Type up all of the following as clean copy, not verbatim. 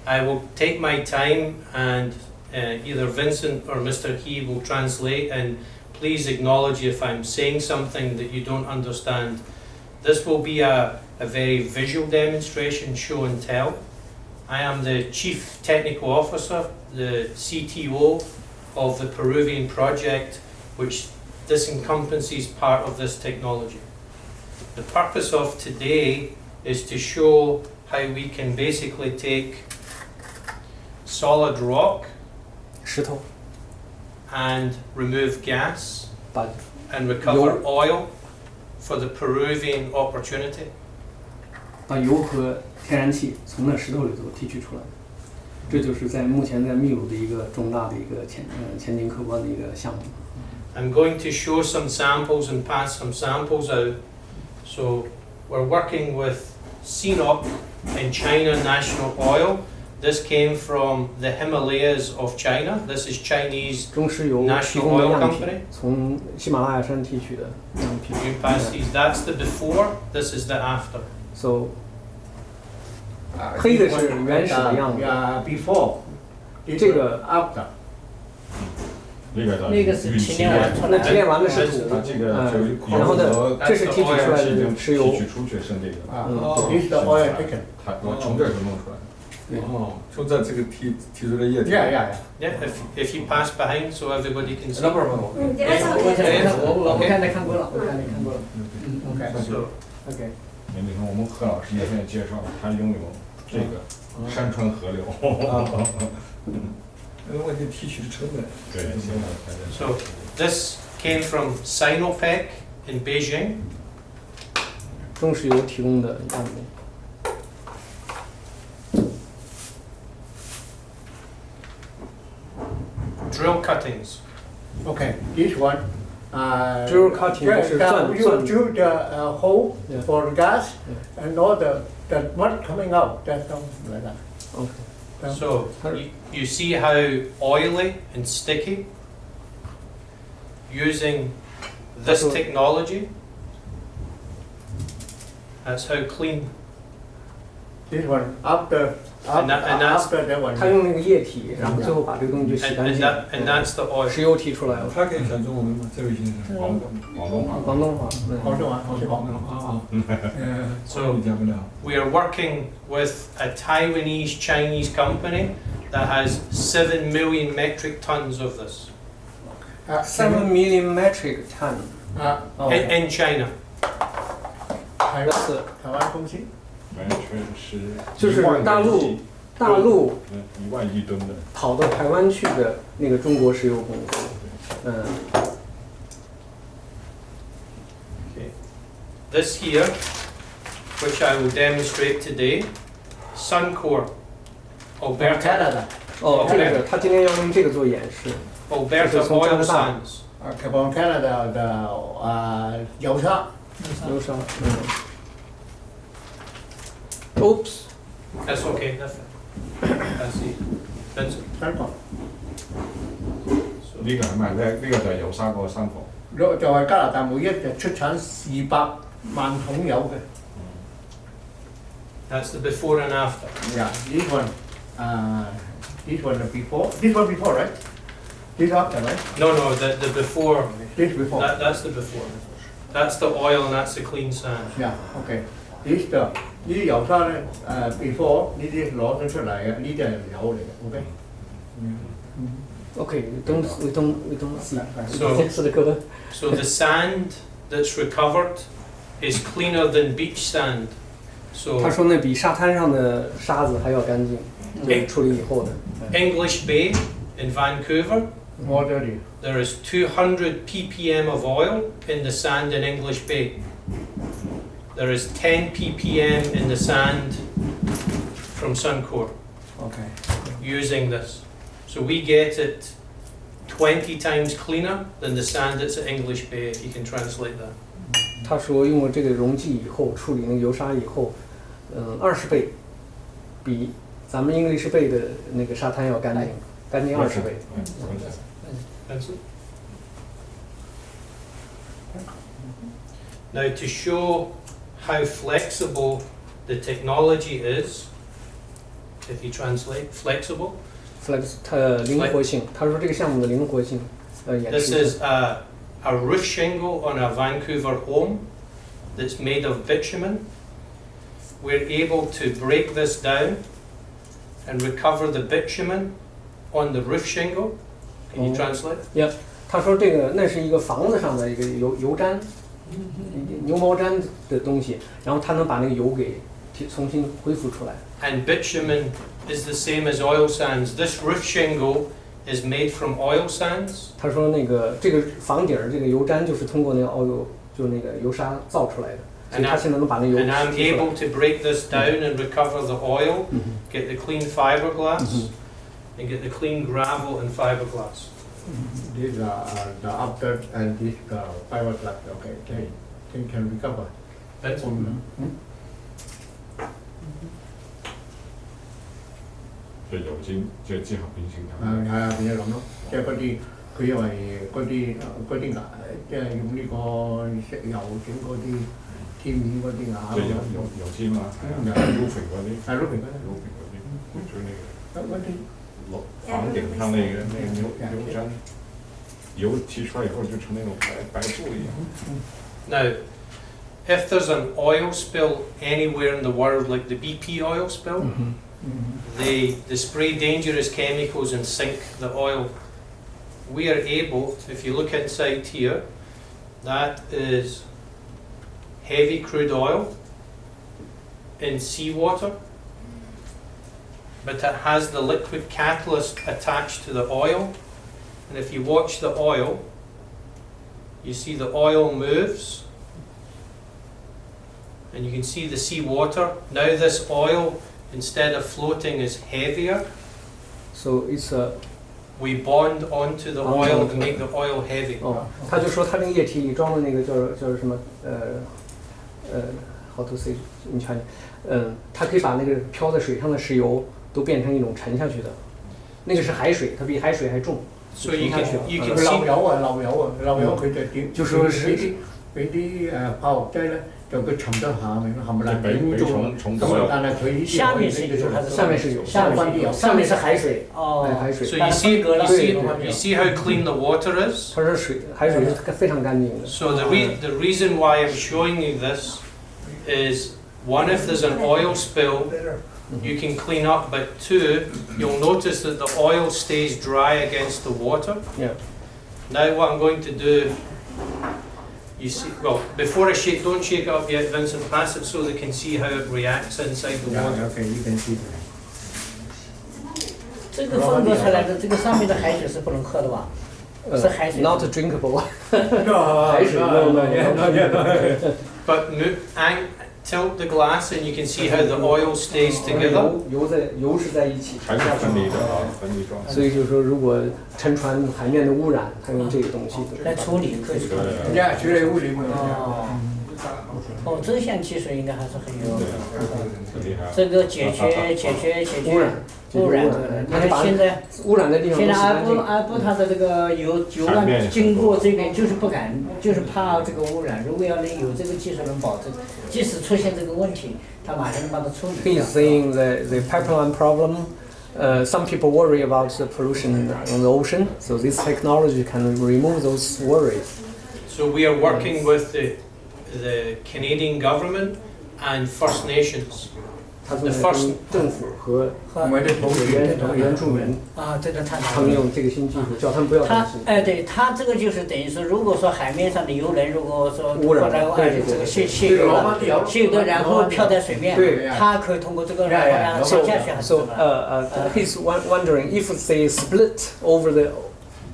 I will take my time and either Vincent or Mr. He will translate, and please acknowledge if I'm saying something that you don't understand. This will be a very visual demonstration, show and tell. I am the Chief Technical Officer, the CTO of the Peruvian project, which this encompasses part of this technology. The purpose of today is to show how we can basically take solid rock 石头 and remove gas 把 and recover oil for the Peruvian opportunity. 把油和天然气从那石头里头提取出来，这就是在目前在秘鲁的一个重大的一个前景可观的一个项目。I'm going to show some samples and pass some samples out. So we're working with CNOOC in China National Oil. This came from the Himalayas of China. This is Chinese 中石油提 National 供的 Oil 样品 Company. 从喜马拉雅山提取的样品。 You pass these. That's the before. This is the after. So 黑的是原始的样子。 Before. 这个 after. 那个是提炼完出来那提炼完的是土，这个就然后呢，这是提取出来的石油。提取出去剩这个， This is the oil taken. 它从这儿就弄出来的。哦，就在这个提出的液体。 Yeah. Yeah. If you pass behind, so everybody can see. 我看看过了，我看过了。Okay. So. Okay. 你看我们何老师也现在介绍，他拥有这个山川河流。问题提取的成本。对，现在 So this came from Sinopec in Beijing. 中石油提供的样品。 Drill cuttings. Okay. This one. Drill cutting 是钻 You drill the hole Yeah. for the gas, and all the mud coming out. That's something like that. OK。 So you see how oily and sticky using this technology. That's how clean. This one after after that one. 他用那个液体，然后最后把这个东西就洗干净。 And that's the oil. 石油提出来了。他可以讲中文吗？这位先生。广东话。广东话。广东话，我是广东啊。So we are working with a Taiwanese Chinese company that has 7 million metric tons of this 7 million metric ton。 in China. 台湾公司。 完全是就是大陆1万亿吨的跑到台湾去的那个中国石油公司。Okay. This here, which I will demonstrate today, Suncor, Alberta. Canada. 哦，这个他今天要用这个做演示。 Alberta oil sands. From Canada 的油砂。油砂。Oops. That's okay. That's it. That's it. 呢個係咪？呢個就係油砂嗰個山房。就係加拿大每一日出產200萬桶油嘅。 That's the before and after. Yeah, this one the before. This one before, right? This after, right? No, the before. This before. That's the before. That's the oil and that's the clean sand. Yeah, okay. This 呢啲油砂咧before 呢啲攞咗出嚟嘅，呢啲係油嚟嘅 ，OK。Okay, we don't see. So the sand that's recovered is cleaner than beach sand. 他 So 说那比沙滩上的沙子还要干净，就是处理以后的。 English Bay in Vancouver, More dirty. there is 200 ppm of oil in the sand in English Bay. There is 10 ppm in the sand from Suncor. Okay. Using this. So we get it 20 times cleaner than the sand that's at English Bay, if you can translate that. 他说用了这个溶剂以后，处理那个油砂以后，20倍，比咱们英利士贝的那个沙滩要干净，干净20倍。That's it. Now to show how flexible the technology is, if you translate, flexible. flex 它灵活性，他说这个项目的灵活性，也 This 是 is a roof shingle on a Vancouver home that's made of bitumen. We're able to break this down and recover the bitumen on the roof shingle. Can you translate? 他说这个那是一个房子上的一个油毡，牛毛毡的东西，然后他能把那个油给重新恢复出来。And bitumen is the same as oil sands. This roof shingle is made from oil sands. 他说那个这个房顶这个油毡就是通过那个就是那个油砂造出来的，所以他现在能把那油 And I'm 提出来。 able to break this down and recover the oil, get the clean fiberglass, and get the clean gravel and fiberglass. These are the after and this fiberglass. Okay, can recover. Vincent? 即係油精，即係之後變成咁。係啊，變咗咁咯，即係嗰啲佢因為嗰啲牙，即係用呢個石油整嗰啲天面嗰啲牙。即係油尖啊，係啊 roofing 嗰啲，係 roofing 嗰啲。roofing 嗰啲，最呢個嗰啲落房頂上那個油毡，油提出來以後就成那種白布一樣。Now, if there's an oil spill anywhere in the world, like the BP oil spill, they spray dangerous chemicals and sink the oil. We are able, if you look inside here, that is heavy crude oil in seawater, but it has the liquid catalyst attached to the oil. And if you watch the oil, you see the oil moves, and you can see the seawater. Now this oil, instead of floating, is heavier. So it's a We bond onto the oil to make the oil heavy. 他就说他那个液体里装的那个叫什么how to say 你看，它可以把那个漂在水上的石油都变成一种沉下去的，那个是海水，它比海水还重。So you can 佢 see 漏油佢就點？就說是俾啲化學劑咧，就佢沉咗下面，冚唪唥俾重咗。但係佢呢啲下面是油还是下面是油，上面是海水海水。 So you see how clean the water is? 它说海水是非常干净的。 So the reason why I'm showing you this is, one, if there's an oil spill, you can clean up, but two, you'll notice that the oil stays dry against the water. Yeah. Now what I'm going to do, you see, well, before I shake, don't shake it up yet, Vincent, pass it so they can see how it reacts inside the water. Okay, you can see. 这个分割出来的这个上面的海水是不能喝的吧？是海水。 Not drinkable. 海水 But tilt the glass and you can see how the oil stays together. 油是在一起，还是分离的啊，分离状态。所以就是说，如果沉船海面的污染，它用这个东西。来处理可以处理。呀，处理物理这项技术应该还是很有很厉害。这个解决污染的。你看现在污染的地方，现在阿布它的这个油啊经过这边就是不敢，就是怕这个污染。如果要能有这个技术能保证，即使出现这个问题，它马上能把它处理掉。 He's saying the pipeline problem. Some people worry about the pollution on the ocean, so this technology can remove those worries. So we are working with the Canadian government and First Nations. 他说跟政府和原住民这个太他们用这个新技术，叫他们不要担心。对，他这个就是等于说，如果说海面上的油轮如果说污染，这个泄油的，然后漂在水面，它可以通过这个让它沉下去还是怎么了？ He's wondering if they split over the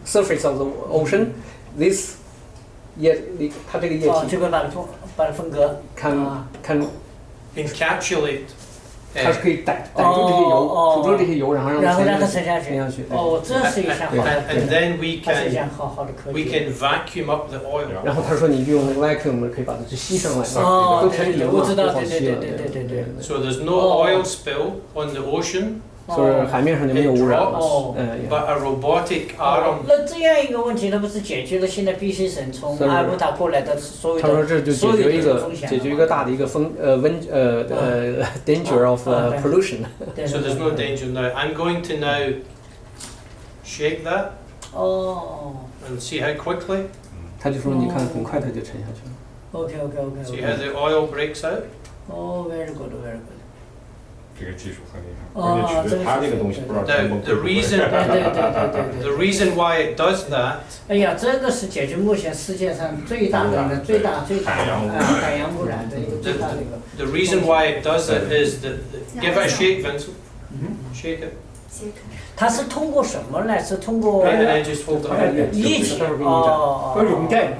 surface of the ocean, this 它这个液体就会把它分割 can encapsulate. 它是可以逮住这些油，捕捉这些油，然后让它沉下去。这是一项好的。 And then we can vacuum up the oil. 然后他说你用 vacuum 可以把它吸上来。我知道，对。 So there's no oil spill on the ocean. 所以海面上就没有污染了。 Oh. But a robotic arm. 那这样一个问题，那不是解决了现在 BC 省从阿尔伯塔过来的所有他说这就的解决一个大的一个danger of pollution。 So there's no danger now. I'm going to now shake that 哦 and see how quickly. 他就说你看很快它就沉下去了。 ，OK。 See how the oil breaks out. 哦，very good。 这个技术很厉害，关键取决它这个东西不知道成功 The 会不会。 reason 对。 the reason why it does that 哎呀，这个是解决目前世界上最大的海洋污染的一个最大的一个。 the reason why it does it is that give it a shake, Vincent. Shake it. 它是通过什么来？是通过 And then just hold it up. 液体哦。佢溶劑，是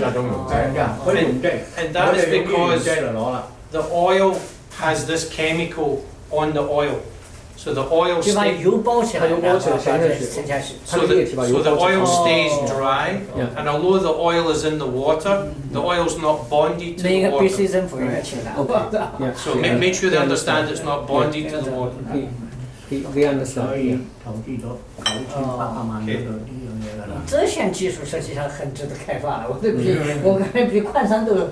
那种有係㗎，佢溶劑。 And that is 溶 because 劑嚟攞啦。 the oil has this chemical on the oil. So the oil 就把 stays. 油包起来，它油包起来沉下去。 So the oil stays dry, Yeah. and although the oil is in the water, the oil's not bonded to 那 the 个 water. BC 政府也请来。 Yeah. So make sure they understand it's not bonded to the water. They understand. 所以投資咗9800萬嗰度呢樣嘢㗎啦。这项技术实际上很值得开发了，我感觉比矿山都值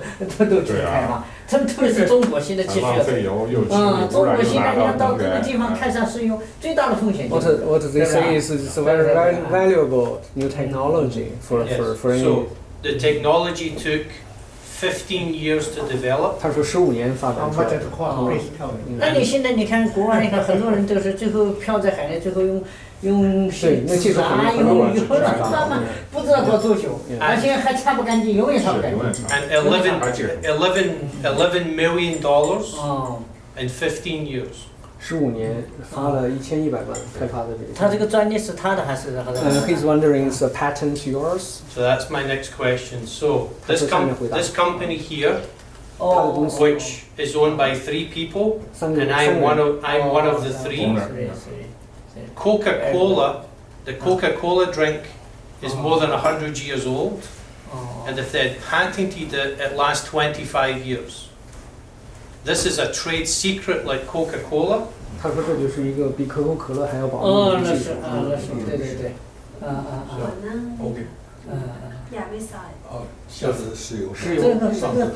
得开发，特别是中国现在继续。浪费油又中国现在你要到这个地方开采石油，最大的风险就 What 是。 what they say is it's a very valuable new technology for any. So the technology took 15 years to develop. 他说15年发展出来的。那你现在你看国外，你看很多人都是最后漂在海里，最后用对那技术很用慢慢不知道多久，而且还擦不干净，永远擦不干净。 And $11 million 哦， in 15 years. 15年花了1100万开发的这个。他这个专利是他的还是？ He's wondering is the patent yours? So that's my next question. So this company here, 哦， which is owned by 3 people, and I'm one of the 3. Coca-Cola, the Coca-Cola drink is more than 100 years old, and if they had patented it, it lasts 25 years. This is a trade secret like Coca-Cola. 他说这就是一个比可口可乐还要保哦，密的技术。那是，对，OK，下次石油。石油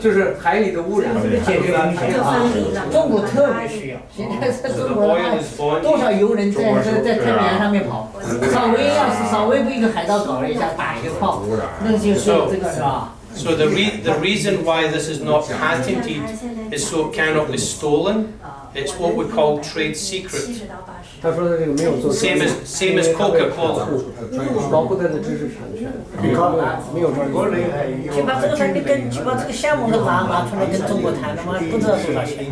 就是海里的污染解决问题啊，中国特别需要。现在在 So 中 the 国的 oil 话 is bonded. 多少游人在太平洋上面跑，稍微被一个海盗搞了一下，打一个炮，那就是这个是吧？ So the reason why this is not patented is so it cannot be stolen. It's what we call trade secret. 他说的这个没有做 Same as Coca-Cola. 保护它的知识产权，没有专利。就把这个产品就把这个项目都拿出来跟中国谈的嘛，不知道多少钱。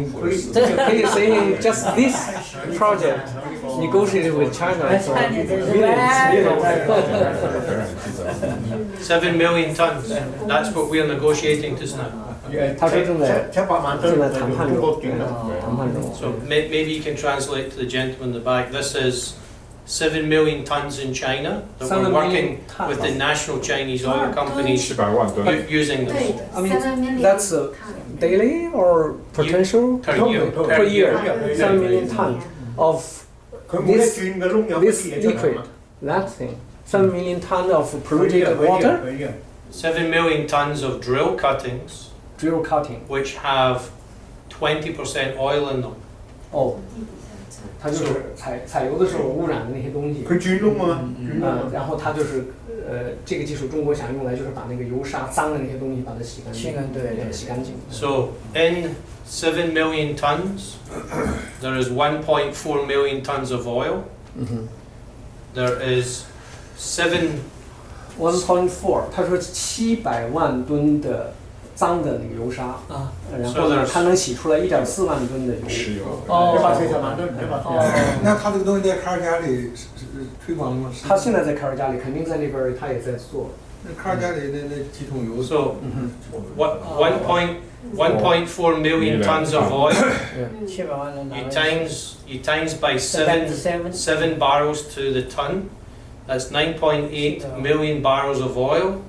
这 Can you say just this project negotiated with China for $7 million tons. That's what we are negotiating just now. 他说正在700萬噸談判中，談判中。 So maybe you can translate to the gentleman in the back. This is 7 million tons in China that we're working with the national Chinese oil companies 700万吨。 using this I mean, that's daily or potential per year. per year. 7 million tons of 佢每一轉嘅窿有乜 this 嘢出嚟 liquid, 嘛？ that thing. 7 million tons of polluted water, 7 million tons of drill cuttings drill cutting. which have 20% oil in them. 哦，它就是采油的时候污染的那些东西。佢轉窿啊，轉窿啊。然后它就是这个技术中国想用来就是把那个油砂脏的那些东西把它洗干净。对，洗干净。 So in 7 million tons, there is 1.4 million tons of oil. There is 1.4，他说700万吨的脏的那个油砂，然后呢，它能洗出来1.4万吨的油。石油。 140萬噸，140。那他这个东西在卡尔加里是推广了吗？他现在在卡尔加里，肯定在那边他也在做。那卡尔加里那几桶油。 So 1.4 million tons of oil. You times by 7 barrels to the ton. That's 9.8 million barrels of oil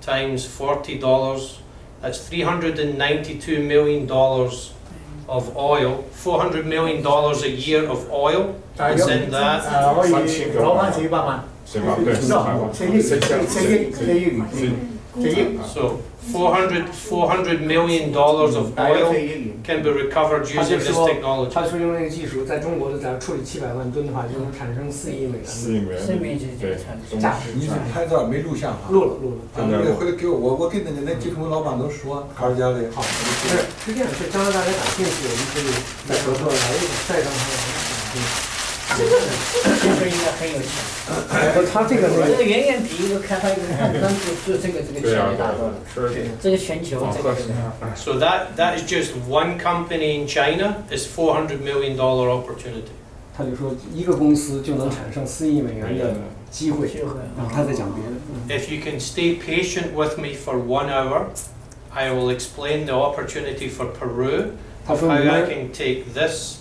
times $40. That's $392 million of oil, $400 million a year of oil. It's in that. 可以攞翻400萬。400對400萬。4億元。 So $400 million of oil can be recovered 他 using 就 this 说， technology. 他说用那个技术，在中国的咱处理700万吨的话，就能产生4亿美元4亿美元。生命这对产中价值。你是拍照没录像啊？录了。回来给我跟那集团老板都说，卡尔加里好。是这样，是将来大家感兴趣，我们可以再合作来一个再让他。这个应该很有钱。他这个这个远远比一个开发一个矿山做这个潜力大多了。这个全球这个是。So that is just one company in China. It's $400 million opportunity. 他就说一个公司就能产生4亿美元的机会，然后他在讲别的。If you can stay patient with me for 1 hour, I will explain the opportunity for Peru, of how I can take this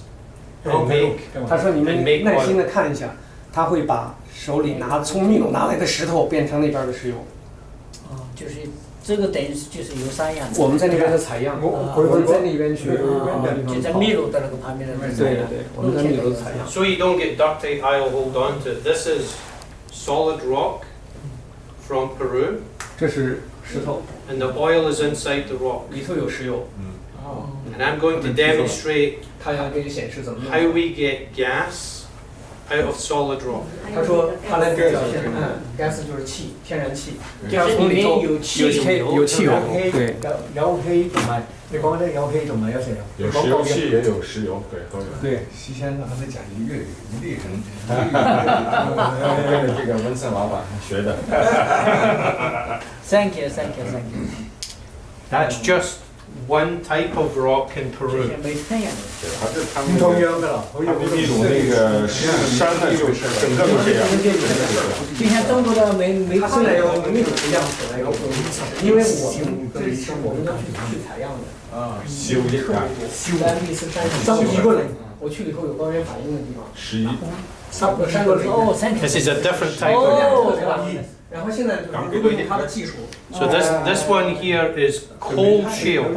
and make 他说你们 and make 耐心 oil. 的看一下，他会把手里从秘鲁拿来的石头变成那边的石油。就是这个等于是就是油砂样的。我们在那边的采样，我们在那边去，就在秘鲁的那个旁边的那个。对，我们在秘鲁的采样。 So you don't get dirty, I'll hold on to it. This is solid rock from Peru, 这是石头， and the oil is inside the rock. 里头有石油。 And I'm going to demonstrate 他要给你显示怎么 how 弄。 we get gas out of solid rock. 他说他来表现，gas 就是气，天然气，就是里面有汽油，有汽油，对。有氣同埋，你講咧有氣同埋有石油。有石油氣也有石油，对都有。对，西先生还得讲一粤语，你厉害。跟着这个文森老板学的。Thank you. That's just one type of rock in Peru. 煤炭样的。对，还是他唔们同樣噶啦，好似他们秘鲁那个山呢，就是整个都这样。就像中国的煤他矿现在有秘鲁的样子来有，因为我们这是我们要去采样的。修一下。在密斯山上1个人，我去了以后有高原反应的地方。11。3个人。哦，3 This is a different type 哦 of. 然后现在就是用他的技术。 So this one here is cold shale.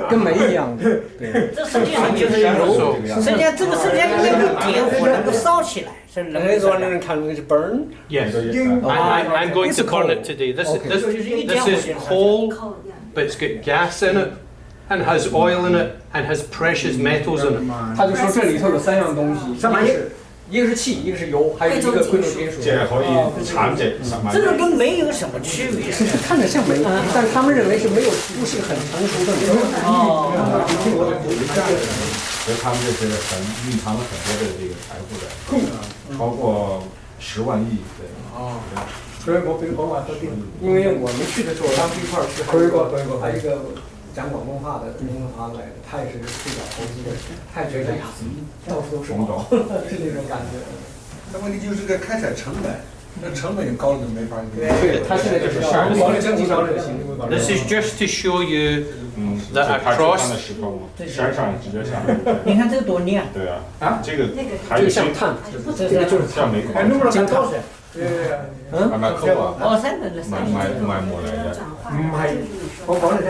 跟煤一样的。对。这实际上就是油，实际上这个实际上应该用点火能够烧起来，是能够烧的。看那是 burn。 Yes. I'm going to burn it today. This is coal, but it's got gas in it, and has oil in it, and has precious metals in it. 他就说这里头有3样东西，一个是气，一个是油，还有一个贵重金属。这可以产这这个跟煤有什么区别？看着像煤，但他们认为是没有不是很成熟的煤。所以他们这是蕴藏了很多的这个财富的，超过10万亿对。所以我俾講話多啲。因为我们去的时候，当时一块儿去，还有一个讲广东话的银行来的，他也是最早投资的，他也觉得呀，到处都是宝，是那种感觉。那问题就是个开采成本，那成本高了就没法。对，他现在就是要保证经济上这个行。This is just to show you 这 that 它 across 的石头吗？山上直接下来。你看这个多亮。对啊，这个还有就像碳，这个就是像煤矿。金碳。買溝啊！買冇嚟嘅。唔係，我講你聽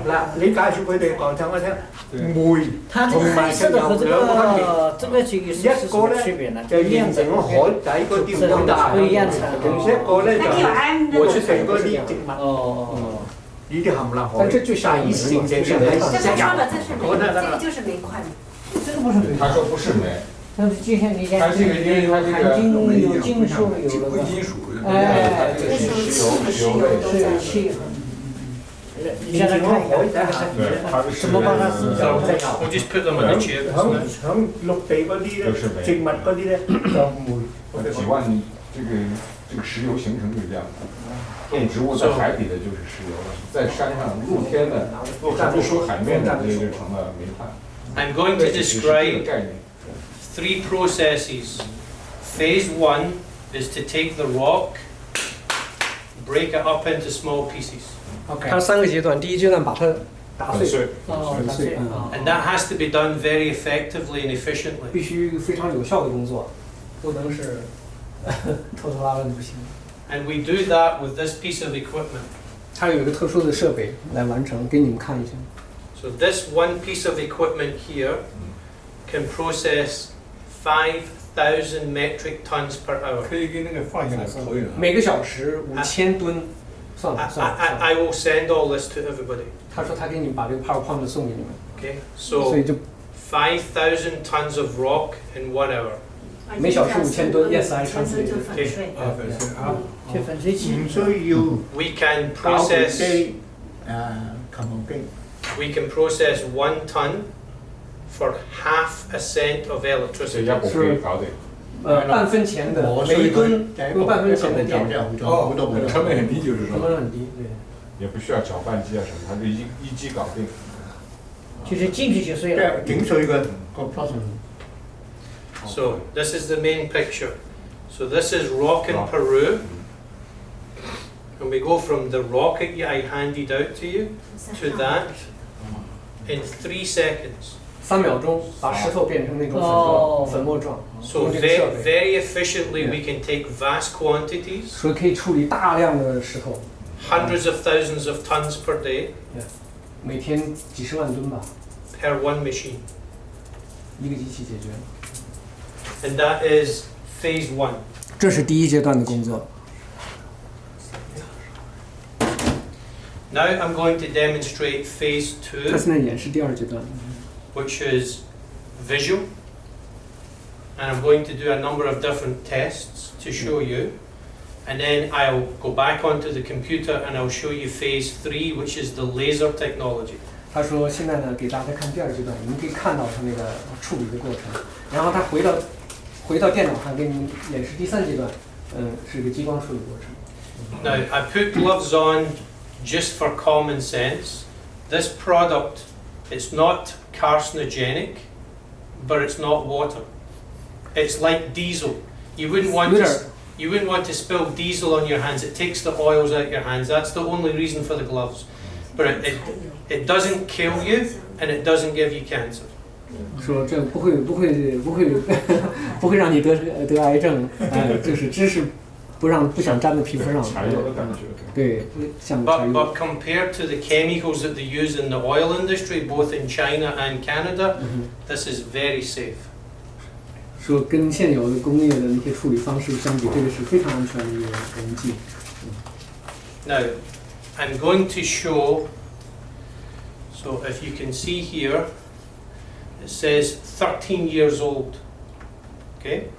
嗱，你介紹佢哋講我聽，煤它这个黑色的和这个是什麼區別呢？就形成咗海底嗰啲咁大，另一個咧就活出嚟嗰啲植物。哦。呢啲含量但这就像一形成是煤炭。这他说了，这是煤，这个就是煤块。这个不是煤。他说不是煤。但是就像你讲，它这个因为它这个有金属，有那个。金属。哎，这是石油类的。是气。你现在看一下，怎麼把它是叫這樣？ We'll just put them in the chair. 響陸地嗰啲咧，植物嗰啲咧就煤。幾萬這個石油形成就是這樣的，動植物在海底的就是石油了，在山上露天的露出海面的這就成了煤炭。 I'm going to describe 3 processes. Phase 1 is to take the rock, break it up into small pieces. 它3个阶段，第一阶段把它打碎，打碎， And that has to be done very effectively and efficiently. 必须非常有效的工作，不能是拖拖拉拉的不行。 And we do that with this piece of equipment. 它有一个特殊的设备来完成，给你们看一下。So this one piece of equipment here can process 5,000 metric tons per hour. 可以给那个放下来投影。每个小时5000吨，算了算了。 I will send all this to everybody. 他说他给你把这个 PowerPoint 送给你们， Okay, 所 so 以就 5,000 tons of rock in 1 hour. 每小时5000吨 ，yes I 全身 translate 就粉碎。粉碎啊。去粉碎机。唔需要 We can 搞部 process 機琴行機。 we can process 1 ton for half a cent of 这 electricity. 要不可以搞定。半分钱的每一吨用半分钱的电，哦，成本很低，就是成说。本很低，对。也不需要搅拌机啊什么，它就一机搞定。就是进去就碎了。整碎嘅個 process。 So this is the main picture. So this is rock in Peru. And we go from the rocket I handed out to you to that in 3 seconds. 3秒钟把石头变成那种粉末状。 So 用这个设备， very efficiently we can take vast quantities, 所以可以处理大量的石头， hundreds of thousands of tons per day 每天几十万吨吧， per one machine. 一个机器解决。 And that is phase 1. 这是第一阶段的工作。 Now I'm going to demonstrate phase 2, 他现在演示第二阶段， which is visual. And I'm going to do a number of different tests to show you. And then I'll go back onto the computer and I'll show you phase 3, which is the laser technology. 他说现在呢给大家看第二阶段，你们可以看到他那个处理的过程，然后他回到电脑上给你们演示第3阶段，是个激光处理过程。 Now, I put gloves on just for common sense. This product, it's not carcinogenic, but it's not water. It's like diesel. You wouldn't want to spill diesel on your hands. It takes the oils out your hands. That's the only reason for the gloves. But it doesn't kill you and it doesn't give you cancer. 说这不会让你得癌症，就是知识不想粘在皮肤上。柴油的感觉。对，像柴 But 油。 compared to the chemicals that they use in the oil industry, both in China and Canada, this is very safe. 说跟现有的工业的那些处理方式相比，这个是非常安全的一个溶剂。 Now, I'm going to show, so if you can see here, it says 13 years old. Okay?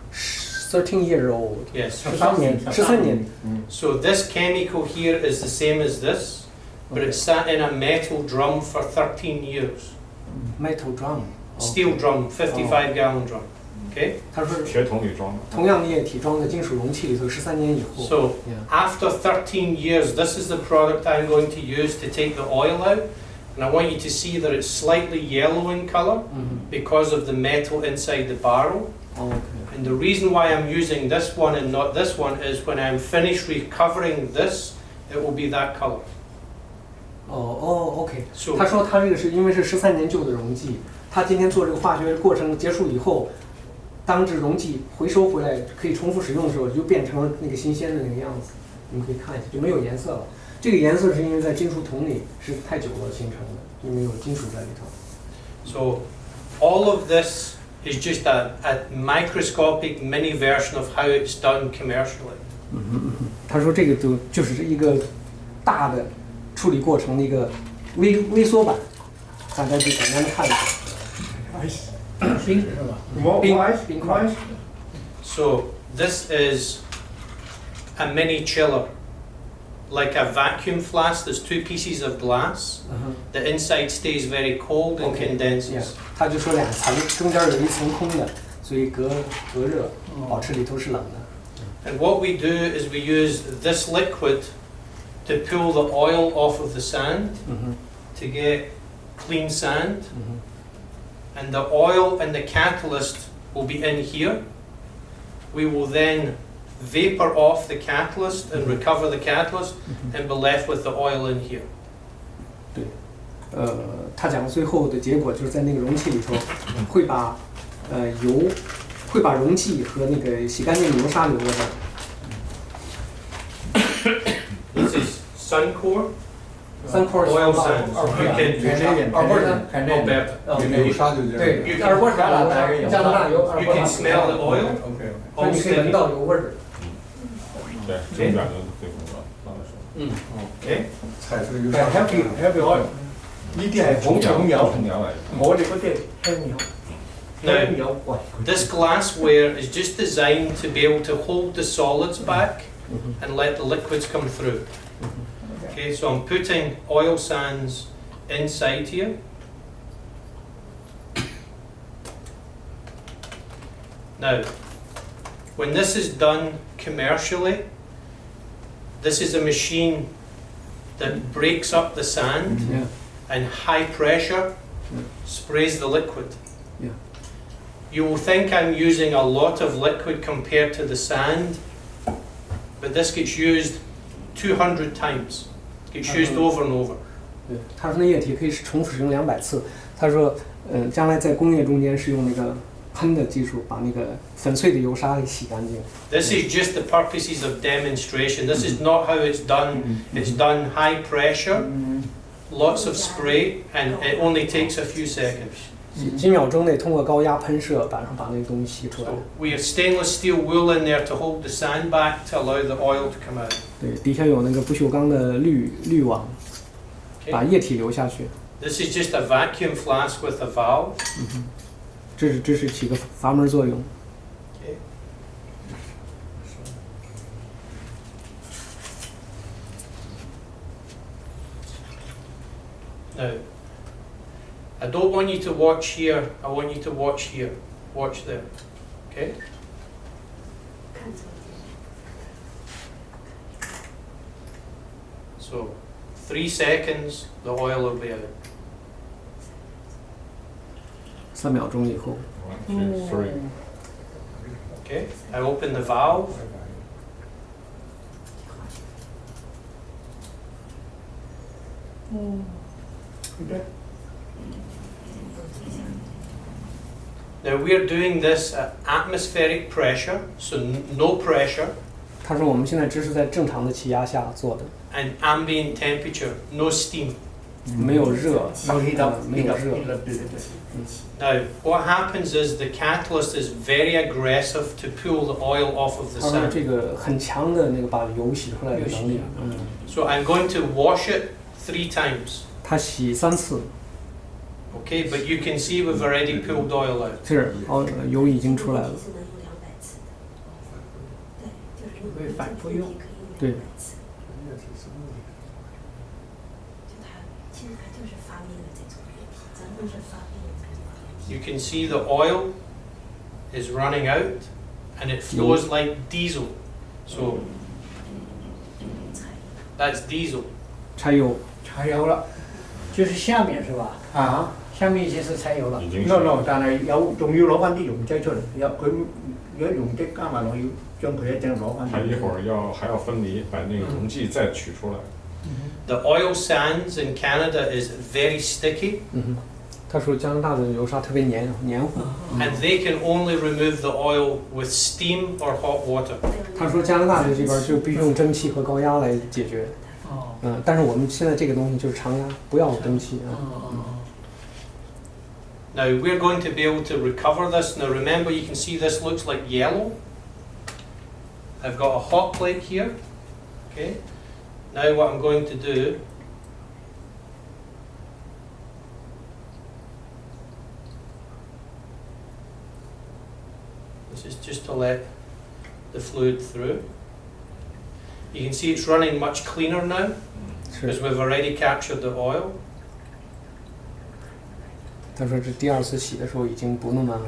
13 year old， Yes. 13年。 So this chemical here is the same as this, but it sat in a metal drum for 13 years. Metal drum。 Steel drum, 55-gallon drum. Okay? 他说铁桶里装的。同样的液体装在金属容器里头，13年以后。 So after 13 years, this is the product I'm going to use to take the oil out. And I want you to see that it's slightly yellow in color because of the metal inside the barrel. And the reason why I'm using this one and not this one is when I'm finished recovering this, it will be that color. OK。 So 他说他这个是因为是13年旧的溶剂，他今天做这个化学过程结束以后，当这溶剂回收回来可以重复使用的时候，就变成了那个新鲜的那个样子。你们可以看一下，就没有颜色了。这个颜色是因为在金属桶里是太久了形成的，因为有金属在里头。 So all of this is just a microscopic mini version of how it's done commercially. 他说这个就是一个大的处理过程的一个微缩版，大家就简单的看一下。冰是吧？冰块。 So this is a mini chiller, like a vacuum flask. There's 2 pieces of glass. The inside stays very cold and condenses. 他就说2层，中间有一层空的，所以隔热，保持里头是冷的。 And what we do is we use this liquid to pull the oil off of the sand to get clean sand. And the oil and the catalyst will be in here. We will then vapor off the catalyst and recover the catalyst and be left with the oil in here. 对，他讲最后的结果就是在那个容器里头，会把溶剂和那个洗干净的油砂留在这儿。 This is Suncore. 3块 oil sands. You can, 二波山， Alberta. 有沙就这样。对，二波山有加拿大有二 You 波 can 山， smell the oil. OK， 那你可以闻到有味儿。对，中远的最红了。Okay. 踩出有係沙。happy oil，呢啲係好重油，重油嚟。我哋嗰啲係香油。 Now, 油喂， this glassware is just designed to be able to hold the solids back and let the liquids come through. Okay, so I'm putting oil sands inside here. Now, when this is done commercially, this is a machine that breaks up the sand and high pressure sprays the liquid. Yeah. You will think I'm using a lot of liquid compared to the sand, but this gets used 200 times. It gets used over and over. 对，他说那液体可以重复使用200次。他说，将来在工业中间是用那个喷的技术把那个粉碎的油沙给洗干净。 This is just the purposes of demonstration. This is not how it's done. It's done high pressure, lots of spray, and it only takes a few seconds. 几秒钟内通过高压喷射把那个东西吸出来。 So we have stainless steel wool in there to hold the sand back to allow the oil to come out. 对，底下有那个不锈钢的滤网，把 Okay. 液体流下去。 This is just a vacuum flask with a valve. 这是起个阀门作用。 Okay. Now, I don't want you to watch here, I want you to watch here. Watch there. Okay? 看错了。 So, 3 seconds, the oil will be out. 3秒钟以后， 1, 2, 3. Okay? I open the valve. Now we're doing this at atmospheric pressure, so no pressure, 他说我们现在只是在正常的气压下做的， and ambient temperature, no steam. 没有热，没有热。 Now, what happens is the catalyst is very aggressive to pull the oil off of the 他说 sand. 这个很强的那个把油洗出来的能力。So I'm going to wash it 3 times. 他洗3次， Okay, but you can see we've already pulled oil out. 是油已经出来了。是能用200次的，对，就是可以反复用。对。就它其实它就是发明了这种液体，真的是发明了这种液体。 You can see the oil is running out and it flows like diesel. So that's diesel. 柴油，柴油啦，就是下面是吧？啊下面已經是柴油啦。已經，no no，但係仲要攞翻啲溶劑出嚟，佢如果溶劑加埋落去，將佢一陣攞翻。它一會兒還要分離，把那個溶劑再取出來。 The oil sands in Canada is very sticky 他说加拿大的油沙特别黏糊。 and they can only remove the oil with steam or hot water. 他说加拿大的这边就必须用蒸汽和高压来解决。哦。但是我们现在这个东西就是常压，不要蒸汽啊。Now we're going to be able to recover this. Now remember, you can see this looks like yellow. I've got a hot plate here. Okay. Now what I'm going to do this is just to let the fluid through. You can see it's running much cleaner now because 是， we've already captured the oil. 他说这第2次洗的时候已经不那么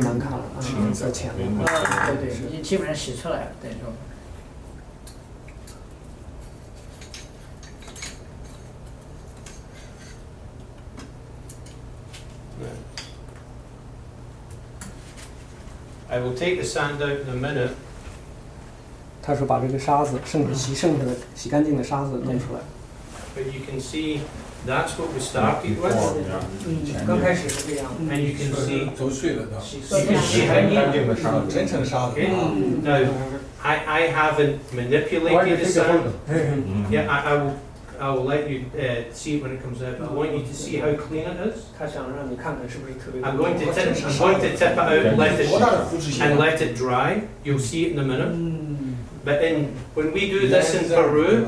难看了啊，色浅了。啊，对对，已经基本上洗出来了，等于说。 I will take the sand out in a minute. 他说把这个沙子洗剩下的洗干净的沙子弄出来。 But you can see that's what we started with. 刚开始是这样。 And you can see 都碎了的， you can see 干净的沙子。真成沙子。 Okay. Now I haven't manipulated the sand. Yeah, I'll let you see it when it comes out. But I want you to see how clean it is. 他想让你看看是不是特别。 I'm going to tip it out, and let it dry. You'll see it in a minute. But when we do this in Peru,